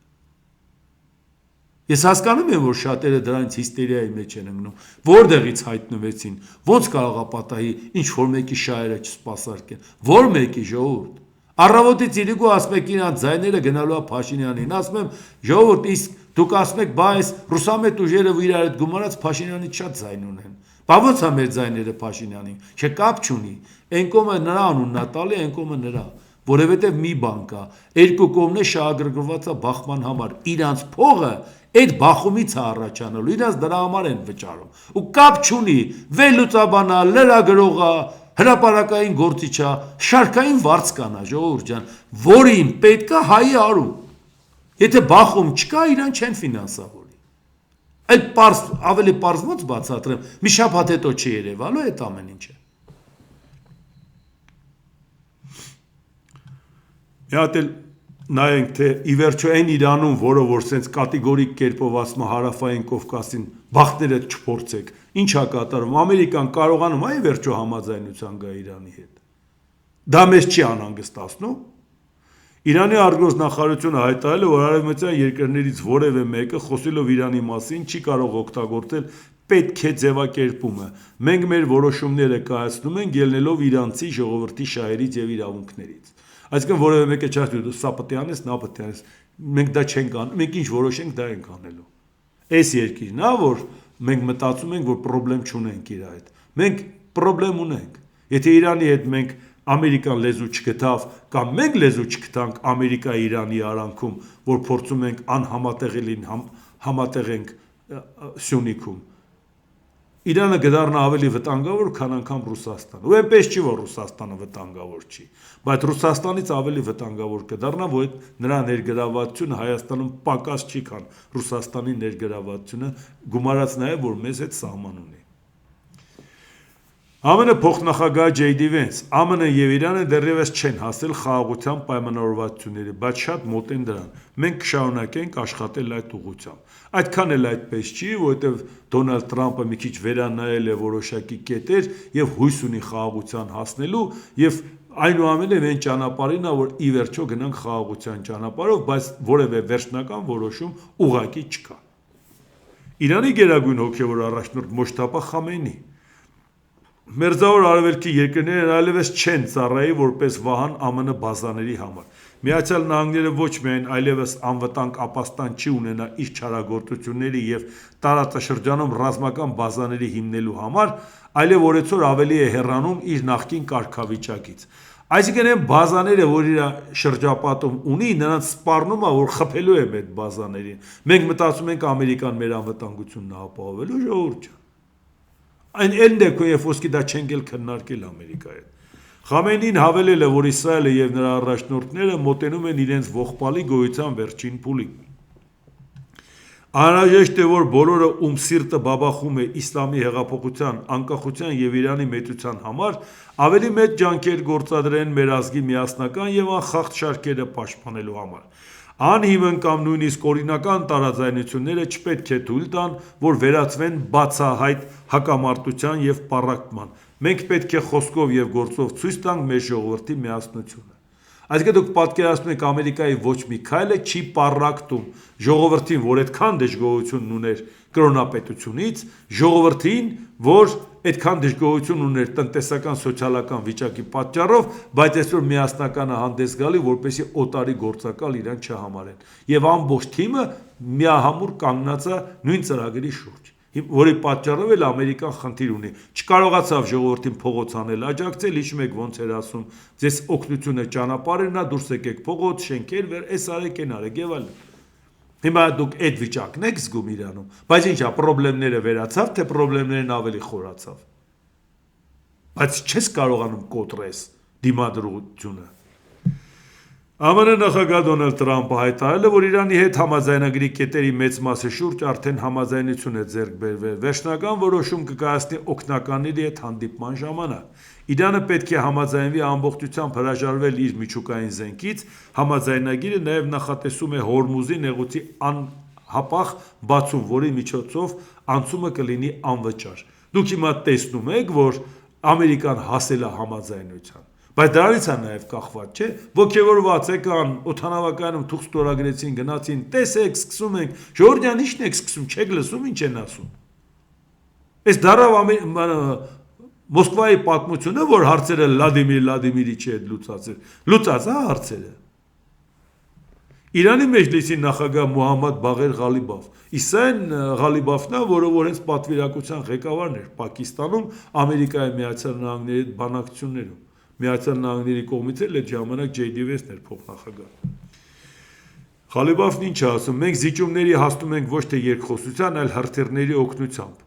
Ես հասկանում եմ, որ շատերը դրանից հիստերիայի մեջ են ընկնում, որտեղից հայտնվեցին, ոնց կարող է պատահի ինչ-որ մեկի շահերը չսպասարկեն, որ մեկի ժողովուրդ։ Առավոտից իրիկու ասում եք իրանց ձայները գնալու է Փաշինյանին, ասում եմ ժողովուրդ, իսկ դուք ասում եք, բա այս ռուսամետ ուժերը իր հետ գումարած Փաշինյանից շատ ձայն ունեն։ Բա ոնց է մեր ձայները Փաշինյանին, չէ կապ չունի, այն կողմը նրա անունն է տալի, այն կողմը նրա, որովհետև մի բան կա, երկու կողմն է շահագրգռված է բախման համար, իրանց փողը այդ բախումից է առաջանալու, իրանց դրա համար են վճարում, ու կապ չունի, վերլուծաբանա, լրագրողա, հրապարակային գործիչա, շարքային վարձկանա, ժողովուրդ ջան, որին պետք է հայի արու։ Եթե բախում չկա, իրան չեն ֆինանսավորի։ Այդ պարզ, ավելի պարզ ոնց բացատրեմ, մի շաբաթ հետո չի երևալու այդ ամեն ինչը։ Մի հատ էլ նայենք, թե ի վերջո այն Իրանում, որը որ սենց կատեգորիկ կերպով ասում է հարավային Կովկասին բախտերը չփորձեք, ինչ է կատարում, Ամերիկան կարողանում է ի վերջո համաձայնության գա Իրանի հետ։ Դա մեզ չի անհանգստացնում։ Իրանի արտգործնախարարությունը հայտարարել է, որ արևմտյան երկրներից որևէ մեկը խոսելով Իրանի մասին չի կարող օգտագործել պետք է ձևակերպումը։ Մենք մեր որոշումները կայացնում ենք ելնելով իրանցի ժողովրդի շահերից եւ իրավունքներից։ Այսինքն որևէ մեկը չի ասում, սա պետք է անես, նա պետք է անես։ Մենք դա չենք անում, մենք ինչ որոշենք, դա ենք անելու։ Այս երկիրն է, որ մենք մտածում ենք, որ խնդրեմ չունենք իր հետ։ Մենք խնդրեմ ունենք։ Եթե Իրանի հետ մենք Ամերիկան լեզու չգտավ կամ մենք լեզու չգտանք Ամերիկայի Իրանի արանքում, որ փորձում ենք անհամատեղելին համատեղենք Սյունիքում, Իրանը կդառնա ավելի վտանգավոր, քան անգամ Ռուսաստանը։ Ու այնպես չի, որ Ռուսաստանը վտանգավոր չի, բայց Ռուսաստանից ավելի վտանգավոր կդառնա, որ նրա ներգրավվածությունը Հայաստանում պակաս չի, քան Ռուսաստանի ներգրավվածությունը, գումարած նաև, որ մեզ հետ սահման ունի։ ԱՄՆ փոխնախագահ Ջեյ Դի Վենս, ԱՄՆ եւ Իրանը դեռևս չեն հասել խաղաղության պայմանավորվածությունների, բայց շատ մոտ են դրան։ Մենք կշարունակենք աշխատել այդ ուղղությամբ։ Այդքան էլ այդպես չի, որովհետեւ Դոնալդ Թրամփը մի քիչ վերանայել է որոշակի կետեր եւ հույս ունի խաղաղության հասնելու եւ այնուամենայնիվ այն ճանապարհին է, որ ի վերջո գնանք խաղաղության ճանապարհով, բայց որևէ վերջնական որոշում ուղղակի չկա։ Իրանի գերագույն հոգևոր առաջնորդ Մոջթաբա Խամենեի Մերձավոր արևելքի երկրներն այլևս չեն ծառայի որպես վահան ԱՄՆ բազաների համար։ Միացյալ Նահանգները ոչ միայն այլևս անվտանգ ապաստան չի ունենա իր չարագործությունների եւ տարածաշրջանում ռազմական բազաների հիմնելու համար, այլև օրեցօր ավելի է հեռանում իր նախկին կարգավիճակից։ Այսինքն այն բազաները, որ իր շրջապատում ունի, նրանց սպառնում է, որ խփելու է այդ բազաներին։ Մենք մտածում ենք Ամերիկան մեր անվտանգությունն ապահովելու, ժողովուրդ ջան։ Այն էլ դեպքում, երբ ոսկի դա չենք էլ քննարկել Ամերիկայի հետ։ Խամենեին հավելել է, որ Իսրայելը եւ նրա առաջնորդները մոտենում են իրենց ողբալի գոյության վերջին փուլին։ Անհրաժեշտ է, որ բոլորը, ում սիրտը բաբախում է իսլամի հեղափոխության, անկախության եւ Իրանի մեծության համար, ավելի մեծ ջանքեր գործադրեն մեր ազգի միասնական եւ անխախտ շարքերը պաշտպանելու համար։ Անհիմն կամ նույնիսկ օրինական տարաձայնությունները չպետք է թույլ տան, որ վերածվեն բացահայտ հակամարտության եւ պառակտման։ Մենք պետք է խոսքով եւ գործով ցույց տանք մեր ժողովրդի միասնությունը։ Այսինքն դուք պատկերացնում եք Ամերիկայի ոչ մի քայլը չի պառակտում ժողովրդին, որ այդքան դժգոհություն ուներ կրոնապետությունից, ժողովրդին, որ այդքան դժգոհություն ուներ տնտեսական սոցիալական վիճակի պատճառով, բայց այսօր միասնականը հանդես գալի, որպեսզի օտարի գործակալ իրան չհամարեն։ Եվ ամբողջ թիմը միահամուռ կանգնած է նույն ծրագրի շուրջ, որի պատճառով էլ Ամերիկան խնդիր ունի։ Չկարողացավ ժողովրդին փողոց անել, աջակցել, հիշում եք ոնց էր ասում, ձեզ օգնությունը ճանապարհն է, դուրս եկեք փողոց, շենքեր վեր, էս արեք, այն արեք եւ այլն։ Հիմա դուք այդ վիճակն եք զգում Իրանում, բայց ինչա, խնդիրները վերացավ, թե խնդիրներն ավելի խորացավ։ Բայց չես կարողանում կոտրես դիմադրությունը։ ԱՄՆ նախագահ Դոնալդ Թրամփը հայտարարել է, որ Իրանի հետ համաձայնագրի կետերի մեծ մասի շուրջ արդեն համաձայնություն է ձեռք բերվել։ Վերջնական որոշում կկայացնի օգնականների հետ հանդիպման ժամանակ։ Իրանը պետք է համաձայնվի ամբողջությամբ հրաժարվել իր միջուկային զենքից։ Համաձայնագիրը նաև նախատեսում է Հորմուզի նեղուցի անհապաղ բացում, որի միջոցով անցումը կլինի անվճար։ Դուք հիմա տեսնում եք, որ Ամերիկան հասել է համաձայնության։ Բայց դրանից է նաև կախված, չէ՞, ոգևորված եկան, օդանավակայանում թուղթ ստորագրեցին, գնացին, տեսեք, սկսում ենք, Ժորժիան ի՞նչն եք սկսում, չեք լսում ինչ են ասում։ Այս դարավ Մոսկվայի պատմությունը, որ հարցերը Վլադիմիր Վլադիմիրիչի հետ լուծած է հարցերը։ Իրանի մեջլիսի նախագահ Մոհամմադ Բաղեր Ղալիբաֆ, իսկ այն Ղալիբաֆն է, որը որ հենց պատվիրակության ղեկավարն էր Պակիստանում, Ամերիկայի Միացյալ Նահանգների հետ բանակցություններում։ Միացյալ Նահանգների կողմից էլ այդ ժամանակ J.D. Vance-ն էր փոխնախագահ։ Ղալիբաֆն ինչ է ասում, մենք զիջումների հասնում ենք ոչ թե երկխոսության, այլ հրթիռների օգնությամբ։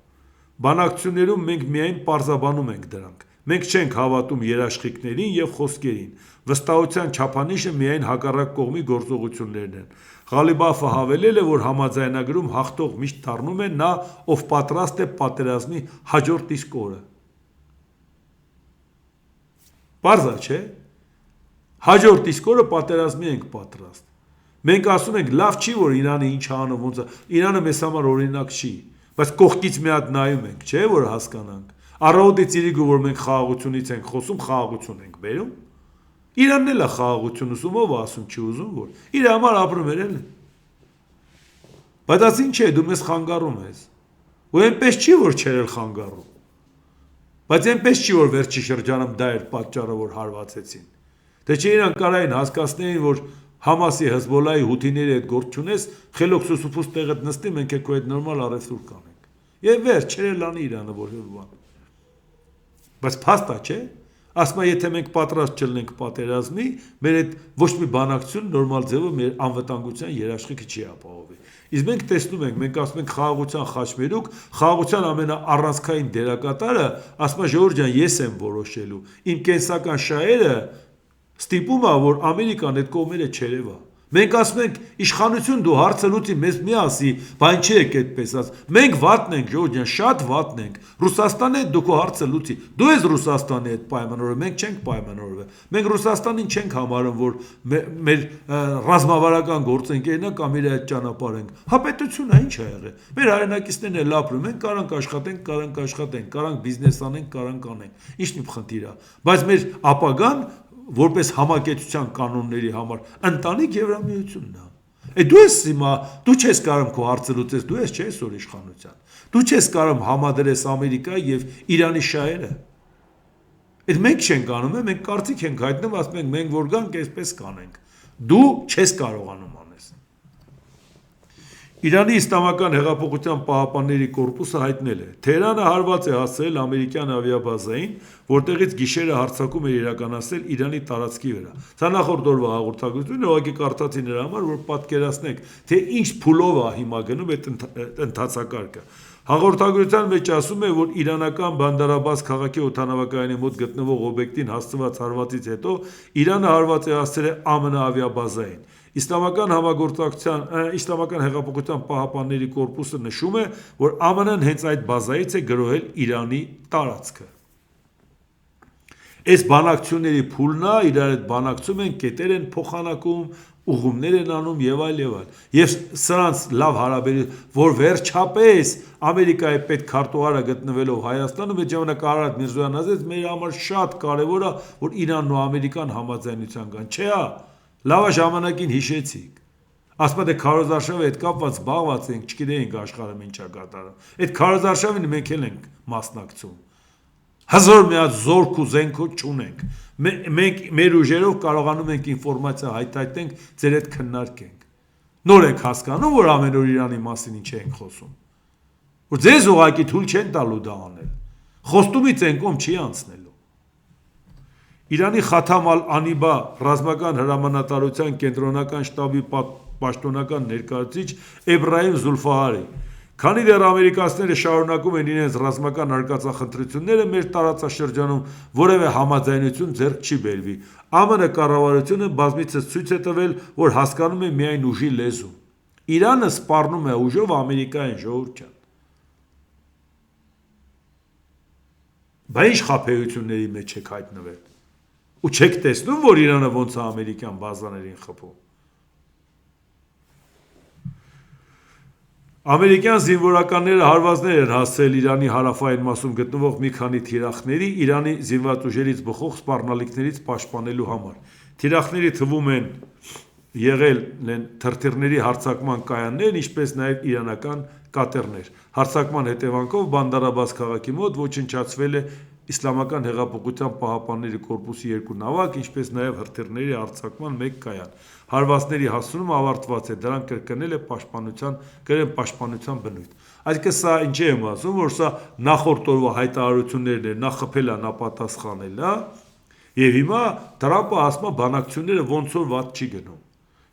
Բանակցություններում մենք միայն պարզաբանում ենք դրանք։ Մենք չենք հավատում երաշխիքներին եւ խոսքերին։ Վստահության չափանիշը միայն հակառակ կողմի գործողություններն են։ Ղալիբաֆը հավելել է, որ համաձայնագրում հաղթող միշտ դառնում է նա, ով պատրաստ է պատերազմի հաջորդ իսկ օրը։ Պարզ է, չէ՞։ Հաջորդ իսկ օրը պատերազմի ենք պատրաստ։ Մենք ասում ենք, լավ չի, որ Իրանը ինչ անում, ոնց է։ Իրանը մեզ համար օրինակ չի, բայց կողքից մի հատ նայում ենք, չէ՞, որ հասկանանք։ Առավոտի ծիրիկը, որ մենք խաղաղությունից ենք խոսում, խաղաղություն ենք բերում։ Իրանն էլ է խաղաղություն ուզում, ով ասում չի ուզում, որ իր համար ապրում էր էլ։ Բայց դա ինչ է, դու մեզ խանգարում ես։ Ու այնպես չի, որ չեր էլ խանգարում։ Բայց այնպես չի, որ վերջի շրջանում դա էր պատճառը, որ հարվածեցին։ Թե չէ իրան կարային հասկացնեին, որ Համասի, Հեզբոլայի, Հութիների հետ գործ չունես, խելոք սուսուփուս տեղդ նստի, մենք եկու այդ նորմալ առևտուր կանենք։ Եվ վերջ, չեր էլ անի Իրանը որևէ բան։ Բայց փաստա չէ։ Ասում է, եթե մենք պատրաստ չլինենք պատերազմի, մեր այդ ոչ մի բանակցություն նորմալ ձևով մեր անվտանգության երաշխիքը չի ապահովի։ Իսկ մենք տեսնում ենք, մենք ասում ենք խաղաղության խաչմերուկ, խաղաղության ամենաառանցքային դերակատարը, ասում է Ժորժ ջան, ես եմ որոշելու։ Իմ կենսական շահերը ստիպում է, որ Ամերիկան այդ կողմերը չերևա։ Մենք ասում ենք, իշխանություն դու հարցը լուծի, մեզ մի ասի, բան չի եք այդպես աս։ Մենք վատն ենք, Ժորժ ջան, շատ վատն ենք։ Ռուսաստանը դու քո հարցը լուծի։ Դու ես Ռուսաստանի հետ պայմանավորվել, մենք չենք պայմանավորվել։ Մենք Ռուսաստանին չենք համարում, որ մեր ռազմավարական գործընկերն է կամ իր այդ ճանապարհ ենք։ Հապետությունը ինչ է եղել։ Մեր հայրենակիցներն էլ ապրում են, կարանք աշխատենք, կարանք բիզնես անենք, կարանք անենք։ Ինչ մի խնդիր է։ Բայց մեր ապագան որպես համակեցության կանոնների համար ընտանիք Եվրամիությունն է։ Դու ես հիմա, դու չես կարող քո հարցը լուծես, դու ես չես որ իշխանության։ Դու չես կարող համադրես Ամերիկայի եւ Իրանի շահերը։ Այդ մենք չենք անում, մենք կարծիք ենք հայտնում, ասում ենք մենք որ գանք, այսպես կանենք։ Դու չես կարողանում անես։ Իրանի Իսլամական հեղափոխության պահապանների կորպուսը հայտնել է. Թեհրանը հարված է հասցրել ամերիկյան ավիաբազային, որտեղից գիշերը հարձակում էր իրականացնել Իրանի տարածքի վրա։ Սա նախորդ օրվա հաղորդագրությունն է, ուղղակի կարդացի նրա համար, որ պատկերացնեք, թե ինչ փուլով է հիմա գնում այդ ընթացակարգը։ Հաղորդագրության մեջ ասում է, որ իրանական Բանդարաբաս քաղաքի օդանավակայանի մոտ գտնվող օբյեկտին հասցված հարվածից հետո Իրանը հարված է հասցրել ԱՄՆ ավիաբազային։ Իսլամական հեղափոխության պահապանների կորպուսը նշում է, որ ԱՄՆ-ն հենց այդ բազայից է գրոհել Իրանի տարածքը։ Այս բանակցությունների փուլն է, իրար հետ բանակցում են, կետեր են փոխանակում, ուղումներ են անում եւ այլ եւ այլ։ Եվ սրանց լավ հարաբերություն, որ վերջապես Ամերիկայի պետքարտուղարը գտնվելով Հայաստանում, այդ ժամանակ Արարատ Միրզոյանն ասեց, մեր համար շատ կարեւոր է, որ Իրանն ու Ամերիկան համաձայնության կան։ Չէ՞, լավ ժամանակին հիշեցիք։ Ասում եք քարոզարշավի հետ կապված զբաղված ենք, չգիտեինք աշխարհը ինչա կատարում։ Այդ քարոզարշավին մենք էլ ենք մասնակցում։ Հազար մի հատ զորք ու զենքո չունենք։ Մենք մեր ուժերով կարողանում ենք ինֆորմացիա հայտարարենք, ձեր հետ քննարկենք։ Նոր եք հասկանում, որ ամեն օր Իրանի մասին ինչ ենք խոսում։ Որ ձեզ ուղակի թույլ չեն տալու դա անել։ Խոստումից են կողմ չի անցնելու։ Իրանի Խաթամ ալ-Անիբա ռազմական հրամանատարության կենտրոնական շտաբի պաշտոնական ներկայացուցիչ Էբրահիմ Զուլֆահարի Քանի դեռ ամերիկացիները շարունակում են իրենց ռազմական արկածախնդրությունները, մեր տարածաշրջանում որևէ համաձայնություն ձեռք չի բերվի։ ԱՄՆ կառավարությունը բազմիցս ցույց է տվել, որ հասկանում է միայն ուժի լեզուն։ Իրանը սպառնում է ուժով Ամերիկային, ժողովուրդ ջան։ Բա ինչ խաբեությունների մեջ եք հայտնվել։ Ու չեք տեսնում, որ Իրանը ոնց է ամերիկյան բազաներին խփում։ Ամերիկյան զինվորականները հարվածներ են հասցրել Իրանի հարավային մասում գտնվող մի քանի թիրախների Իրանի զինված ուժերից բխող սպառնալիքներից պաշտպանելու համար։ Թիրախների թվում են եղել թրթիռների հարձակման կայաններ, ինչպես նաև իրանական կատերներ։ Հարձակման հետևանքով Բանդարաբաս քաղաքի մոտ ոչնչացվել է Իսլամական հեղափոխության պահապանների կորպուսի 2 նավակ, ինչպես նաև հրթիռների հարձակման 1 կայան։ Հարվածների հասցումը ավարտված է, դրանք կրկնել են պաշտպանության բնույթ։ Այսինքն սա ինչ եմ ասում, որ սա նախորդ օրվա հայտարարություններն են, նա խփել է, նա պատասխանել է, եւ հիմա Տրամպը ասում է բանակցությունները ոնց որ ված չի գնում։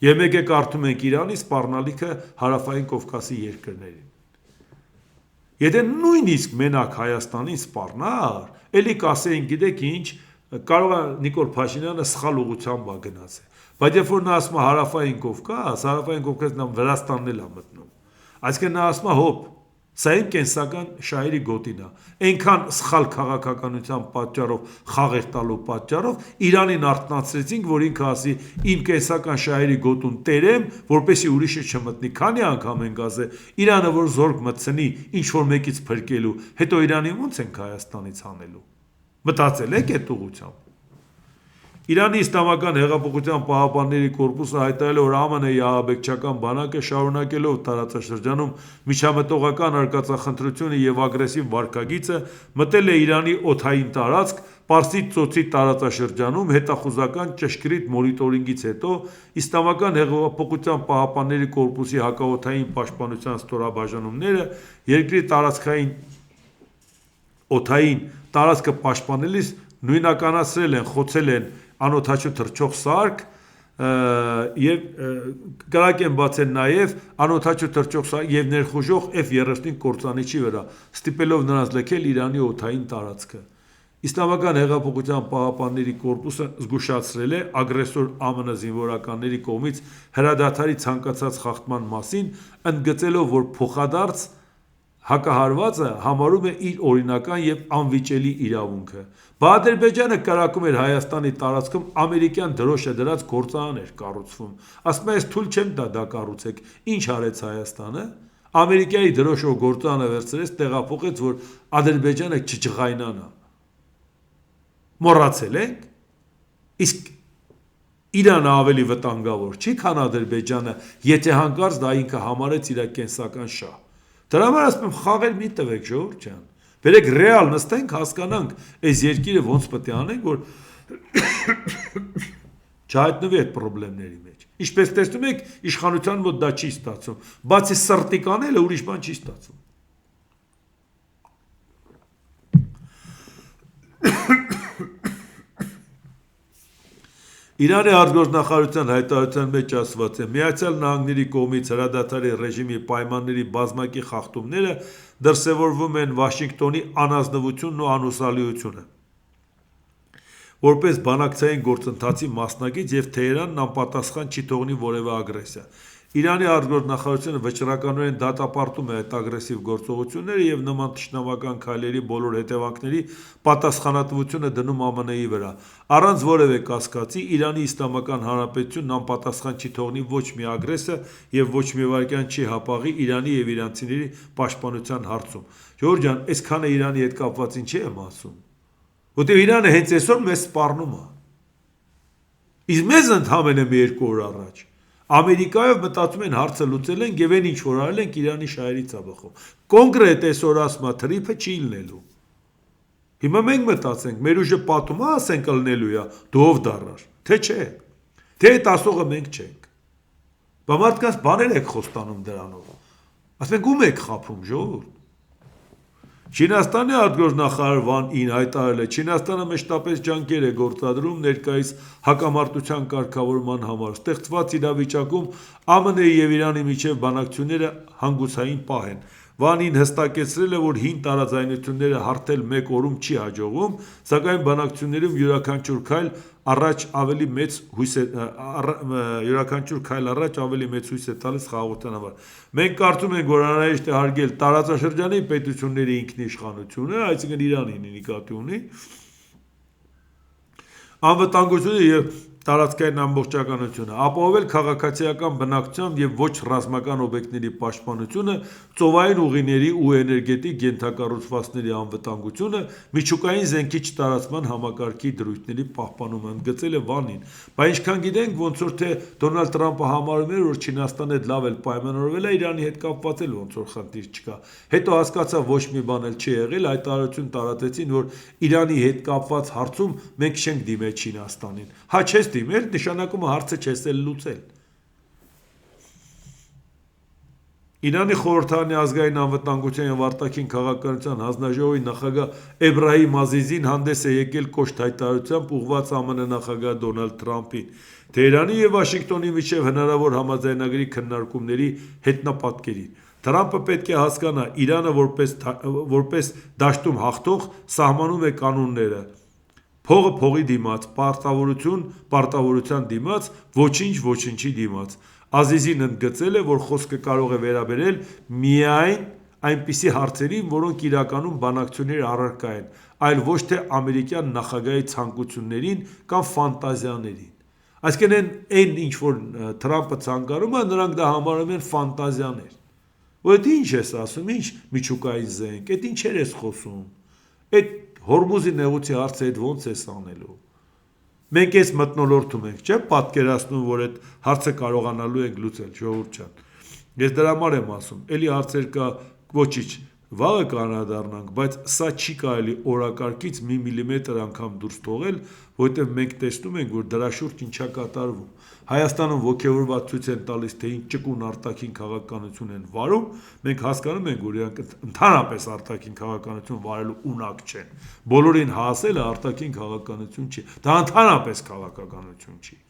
Եվ մեկ է կարդում ենք Իրանի սպառնալիքը հարավային Կովկասի երկրներին։ Եթե նույնիսկ մենակ Հայաստանին սպառնար, էլի կասեին, գիտեք ինչ, կարող է Նիկոլ Փաշինյանը սխալ ուղղությամբ է գնացել։ Բայց երբ որ նա ասում է հարավային Կովկաս նա Վրաստանն էլ է մտնում։ Այսինքն նա ասում է հոп, սա իմ կենսական շահերի գոտին է։ Այնքան սխալ քաղաքականության պատճառով, խաղեր տալու պատճառով Իրանին արթնացրեցինք, որ ինքը ասի իմ կենսական շահերի գոտուն տերեմ, որպեսզի ուրիշը չմտնի։ Քանի անգամ ենք ասել, Իրանը որ զորք մտցնի ինչ որ մեկից փրկելու, հետո Իրանին ո՞նց ենք Հայաստանից հանելու։ Մտածել եք այդ ուղղությամբ։ Իրանի Իսլամական հեղափոխության պահապանների կորպուսը հայտարարել է, որ ԱՄՆ-ի ահաբեկչական բանակը շարունակելով տարածաշրջանում միջամտողական արկածախնդրությունը եւ ագրեսիվ վարքագիծը մտել է Իրանի օդային տարածք, Պարսից ծոցի տարածաշրջանում հետախուզական ճշգրիտ մոնիտորինգից հետո Իսլամական հեղափոխության պահապանների կորպուսի հակաօդային պաշտպանության ստորաբաժանումները երկրի տարածքային օդային տարածքը պաշտպանելիս նույնականացրել են, խոցել են անօդաչու թռչող սարք եւ կրակ են բացել նաեւ անօդաչու թռչող սարք եւ ներխուժող F-35 կործանիչի վրա, ստիպելով նրանց լքել Իրանի օդային տարածքը։ Իսլամական հեղափոխության պահապանների կորպուսը զգուշացրել է ագրեսոր ԱՄՆ զինվորականների կողմից հրադադարի ցանկացած խախտման մասին, ընդգծելով, որ փոխադարձ հակահարվածը համարում է իր օրինական եւ անվիճելի իրավունքը։ Բա Ադրբեջանը կրակում էր Հայաստանի տարածքում ամերիկյան դրոշը դրած գործարաններ կառուցվում։ Ասում է, ես թույլ չեմ տա դա կառուցեք։ Ինչ արեց Հայաստանը։ Ամերիկայի դրոշով գործարանը վերցրեց, տեղափոխեց, որ Ադրբեջանը չջղայնանա։ Մոռացել եք։ Իսկ Իրանը ավելի վտանգավոր չի, քան Ադրբեջանը, եթե հանկարծ դա ինքը համարեց իր կենսական շահ։ Դրա համար ասում եմ, խաղեր մի տվեք, ժողովուրդ ջան։ Բերեք ռեալ նստենք, հասկանանք, այս երկիրը ոնց պետք է անենք, որ չհայտնվի այդ խնդիրների մեջ։ Ինչպես տեսնում եք, իշխանության մոտ դա չի ստացվում։ Բացի սրտիկ անելը ուրիշ բան չի ստացվում։ Իրանի արտգործնախարարության հայտարարության մեջ ասված է. Միացյալ Նահանգների կողմից հրադադարի ռեժիմի պայմանների բազմակի խախտումները դրսևորվում են Վաշինգտոնի անազնվությունն ու անհուսալիությունը, որպես բանակցային գործընթացի մասնակից եւ Թեհրանն անպատասխան չի թողնի որևէ ագրեսիա։ Իրանի արտգործնախարարությունը վճռականորեն դատապարտում է այդ ագրեսիվ գործողությունները եւ նման թշնամական քայլերի բոլոր հետևանքների պատասխանատվությունը դնում ԱՄՆ-ի վրա։ Առանց որևէ կասկածի Իրանի Իսլամական Հանրապետությունն անպատասխան չի թողնի ոչ մի ագրեսը եւ ոչ մի վայրկյան չի հապաղի Իրանի եւ իրանցիների պաշտպանության հարցում։ Ժողովուրդ ջան, այսքանը Իրանի հետ կապված ինչ եմ ասում։ Որտեղ Իրանը հենց այսօր մեզ սպառնում է։ Իսկ մեզ ընդհանրապես մի 2 օր առաջ Ամերիկայով մտածում են հարցը լուծել են եւ այն ինչ որ արել են Իրանի շահերից աբախում։ Կոնկրետ այսօր ասում է թրիփը չի լնելու։ Հիմա մենք մտածենք, մեր ուժը պատում է, ասենք լնելու է, դու ով դառնար, թե չէ։ Թե այդ ասողը մենք չենք։ Բա մարդկանց բաներ եք խոստանում դրանով։ Ասում եք ում եք խափում, ժողովուրդ։ Չինաստանի արտգործնախարար Վան Ին հայտարարել է. Չինաստանը մշտապես ջանքեր է գործադրում ներկայիս հակամարտության կարգավորման համար։ Ստեղծված իրավիճակում ԱՄՆ-ի եւ Իրանի միջև բանակցությունները հանգուցային պահ են։ Վանին հստակեցրել է, որ հին տարաձայնությունները հարթել մեկ օրում չի հաջողվում, սակայն բանակցություններում յուրաքանչյուր քայլ առաջ ավելի մեծ հույս է տալիս խաղաղության համար։ Մենք կարծում ենք, որ անհրաժեշտ է հարգել տարածաշրջանի պետությունների ինքնիշխանությունը, այսինքն Իրանին նկատի ունի, անվտանգությունը և տարածքային ամբողջականությունը, ապահովել քաղաքացիական բնակչությամբ և ոչ ռազմական օբյեկտների պաշտպանությունը, ծովային ուղիների ու էներգետիկ ենթակառուցվածքների անվտանգությունը, միջուկային զենքի չտարածման համակարգի դրույթների պահպանումը, ընդգծել է Վանին, բայց ինչքան գիտենք, ոնց որ թե Դոնալդ Թրամփը համարում էր, որ Չինաստանի հետ լավ էլ պայմանավորվել է, Իրանի հետ կապված էլ ոնց որ խնդիր չկա, հետո հասկացավ ոչ մի բան էլ չի եղել, հայտարարություն տարածեցին, որ Իրանի հետ կապված հարցում մենք չենք դիմել Չինաստանին, հա չես դիմել, նշանակում է հարցը չես էլ լուծել։ Իրանի խորհրդարանի ազգային անվտանգության և արտաքին քաղաքականության հանձնաժողովի նախագահ Էբրահիմ Ազիզին հանդես է եկել կոշտ հայտարարությամբ ուղղված ԱՄՆ նախագահ Դոնալդ Թրամփին, Թեհրանի և Վաշինգտոնի միջև հնարավոր համաձայնագրի քննարկումների հետնապատկերին։ Թրամփը պետք է հասկանա, Իրանը որպես դաշտում հաղթող սահմանում է կանոնները, փողը փողի դիմաց, պարտավորություն պարտավորության դիմաց, ոչինչ ոչնչի դիմաց։ Ազիզին ընդգծել է, որ խոսքը կարող է վերաբերել միայն այնպիսի հարցերին, որոնք իրականում բանակցությունների առարկա են, այլ ոչ թե ամերիկյան նախագահի ցանկություններին կամ ֆանտազիաներին։ Այսինքն այն ինչ որ Թրամփը ցանկանում է, նրանք դա համարում են ֆանտազիաներ։ Որ դա ինչ ես ասում, ինչ միջուկային զենք, այդ ինչեր ես խոսում։ Այդ Հորմուզի նեղուցի հարցը այդ ոնց ես անելու։ Մենք ես մթնոլորտում ենք, չէ՞, պատկերացնում, որ այդ հարցը կարողանալու ենք լուծել, ժողովուրդ ջան։ Ես դրա համար եմ ասում, էլի հարցեր կա, ոչինչ, վաղը կանադառնանք, բայց սա չի կարելի օրակարգից մի միլիմետր անգամ դուրս թողել, որովհետև մենք տեսնում ենք, որ դրա շուրջ ինչա կատարվում։ Հայաստանում ոգևորված ցույց են տալիս, թե ինչ ճկուն արտաքին քաղաքականություն են վարում, մենք հասկանում ենք, որ իրանք ընդհանրապես արտաքին քաղաքականություն վարելու ունակ չեն։ Բոլորին հասելը արտաքին քաղաքականություն չի, դա ընդհանրապես քաղաքականություն չի։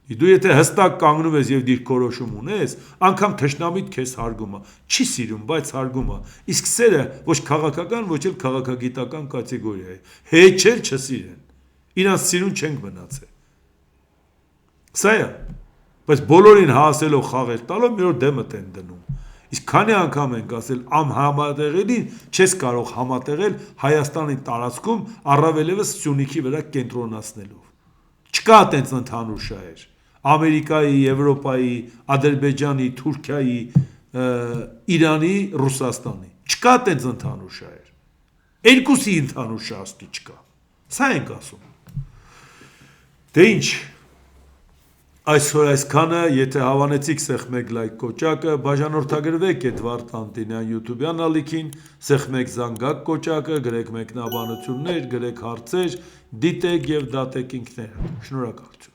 Դու եթե հստակ կանգնում ես և դիրքորոշում ունես, անգամ թշնամիդ քեզ հարգում է, չի սիրում, բայց հարգում է, իսկ սերը ոչ քաղաքական, ոչ էլ քաղաքագիտական կատեգորիա է, հեչել չսիրեն, իրանց սիրուն չենք մնացել։ Սա է, բայց բոլորին հասելով խաղեր տալով մի օր դեմդ են դնում։ Իսկ քանի անգամ ենք ասել համատեղելին չես կարող համատեղել Հայաստանի տարածքում առավելևս Սյունիքի վրա կենտրոնացնելով։ Չկա այդպես ընդհանուր շահեր։ Ամերիկայի, Եվրոպայի, Ադրբեջանի, Թուրքիայի, Իրանի, Ռուսաստանի։ Չկա այդպես ընդհանուր շահեր։ Երկուսի ընդհանուր շահի չկա։ Սա ենք ասում։ Դե ինչ, այսօր այսքանը, եթե հավանեցիք սեղմեք լայք կոճակը, բաժանորդագրվեք Էդվարդ Անտինյան YouTube-յան ալիքին, սեղմեք զանգակ կոճակը, գրեք մեկնաբանություններ, գրեք հարցեր, դիտեք և դատեք ինքներդ։ Շնորհակալություն։